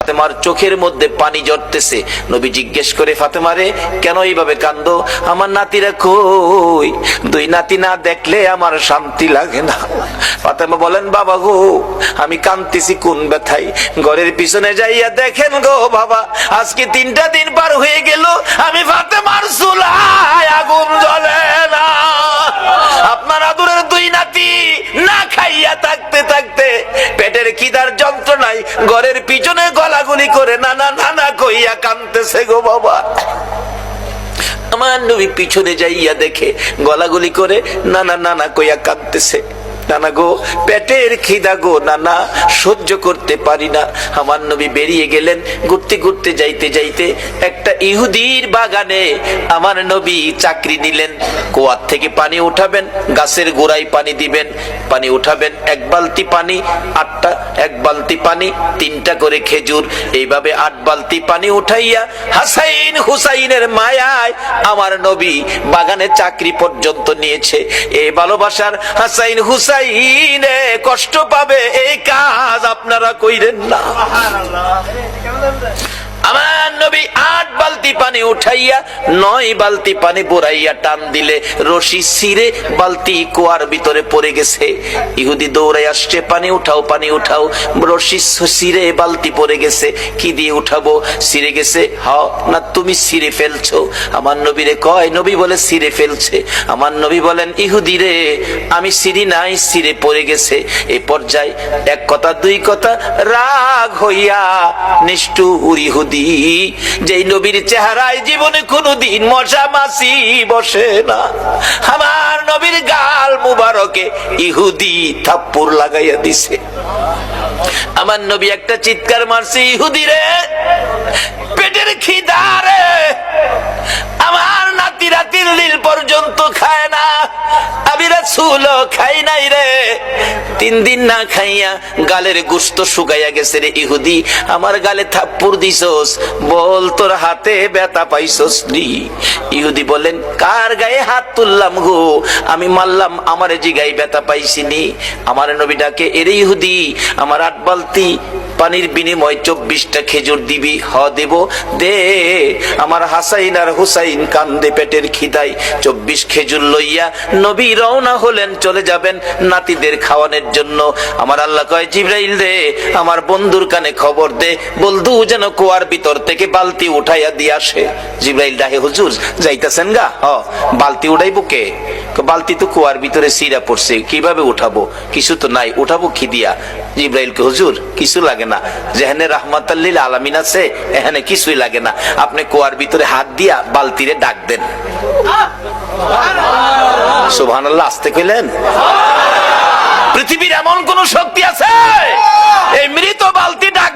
ফাতেমার চোখের মধ্যে পানি ঝরতেছে। নবী জিজ্ঞেস করে, ফাতেমা রে, কেন এইভাবে কান্দো? আমার নাতিরা কই? দুই নাতি না দেখলে আমার শান্তি লাগে না। ফাতেমা বলেন, বাবা গো, আমি কাঁদতেছি কোন ব্যথায়। ঘরের পিছনে যাইয়া দেখেন গো বাবা, আজকে 3টা দিন পার হয়ে গেল, আমি ফাতেমার চুলায় আগুন জ্বলে না। আপনার আদরের দুই নাতি না খাইয়া থাকতে থাকতে পেটের খিদার যন্ত্রণায় ঘরের পিছনে গলাগুলি করে নানা নানা কইয়া কাঁদতেছে গো বাবা। আমার নবী পিছনে যাইয়া দেখে গলাগুলি করে নানা নানা কইয়া কাঁদতেছে। নানা গো, পেটের খিদা গো নানা, সহ্য করতে পারি না। আমার নবী বেরিয়ে গেলেন। ঘুরতে ঘুরতে যাইতে যাইতে একটা ইহুদির বাগানে আমার নবী চাকরি নিলেন। কুয়ার থেকে পানি উঠাবেন, গাছের গোড়ায় পানি দিবেন, পানি উঠাবেন। 1 বালতি পানি 8টা, 1 বালতি পানি 3টা করে খেজুর, এইভাবে 8 বালতি পানি উঠাইয়া হাসাইন হুসাইনের মায়ায় আমার নবী বাগানে চাকরি পর্যন্ত নিয়েছে। এই ভালোবাসার হাসাইন হুসাইন কষ্ট পাবে, এই কাজ আপনারা কইরেন না। আমার নবী 8 বালতি পানি উঠাইয়া 9 বালতি পানি বুড়াইয়া টান দিলে রশি ছিঁড়ে বালতি কুয়ার ভিতরে পড়ে গেছে। ইহুদি দৌড়াই আসছে, পানি উঠাও পানি উঠাও। রশি ছিঁড়ে বালতি পড়ে গেছে, কি দিয়ে উঠাবো? ছিঁড়ে গেছে। হ্যাঁ না, তুমি ছিঁড়ে ফেলছো? আমার নবীরে কয়, নবী বলে ছিঁড়ে ফেলছে। আমার নবী বলেন, ইহুদি রে, আমি ছিঁড়ি নাই, ছিঁড়ে পড়ে গেছে। এই পর্যায়ে 1 কথা 2 কথা রাগ হইয়া নিষ্ঠুর ইহুদি, যেই নবীর চেহারায় জীবনে কোনদিন মশা মাছি বসে না, আমার নবীর গাল মুবারকে ইহুদি থাপ্পড় লাগাইয়া দিছে। আমার নবী একটা চিৎকার মারছে, ইহুদি রে, পেটের খিদা রে, আমার নাতিরা 3 দিন পর্যন্ত খায় না, আমি রাসূলও খাই নাই রে। 3 দিন না খাইয়া গালের গোশত শুকাইয়া গেছে রে ইহুদি, আমার গালে থাপ্পড় দিছস, বল তোর হাতে ব্যথা পাইছস নি? ইহুদি বলেন, কার গায়ে হাত তুললাম গো? আমি মারলাম, আমার জিগায় ব্যথা পাইছিনি। আমার নবী ডাকে, এরে ইহুদি, আমার 8 বালতি পানির বিনিময় 24টা খেজুর দিবি? হ দেব, দে। আমার হাসাইন আর হুসাইন কান্দে পেটের খিদায়। 24 খেজুর লইয়া নবী রওনা হলেন, চলে যাবেন নাতিদের খাওয়ানোর জন্য। আমার আল্লাহ কয়, জিবরাইল রে, আমার বন্ধুর কানে খবর দে, বলদু যেন কুয়ার ভিতর থেকে বালতি উঠাইয়া দিয়ে আসে। জিবরাইল ডাকে, হুজুর যাইতাছেন গা? হ। বালতি উঠাইবো কে? বালতি তো কুয়ার ভিতরে সিরা পড়ছে, কিভাবে উঠাবো? কিছু তো নাই, উঠাবো কি দিয়া? জিবরাইল কে, হুজুর কিছু লাগে না, যেখানে রাহমাতাল লিল আলামিন আছে এখানে কিছুই লাগে না, আপনি কুয়ার ভিতরে হাত দিয়া বালতিরে ডাক দেন। সুবহানাল্লাহ, আসতে কইলেন? পৃথিবীর এমন কোন শক্তি আছে এই মৃত বালতি ডাক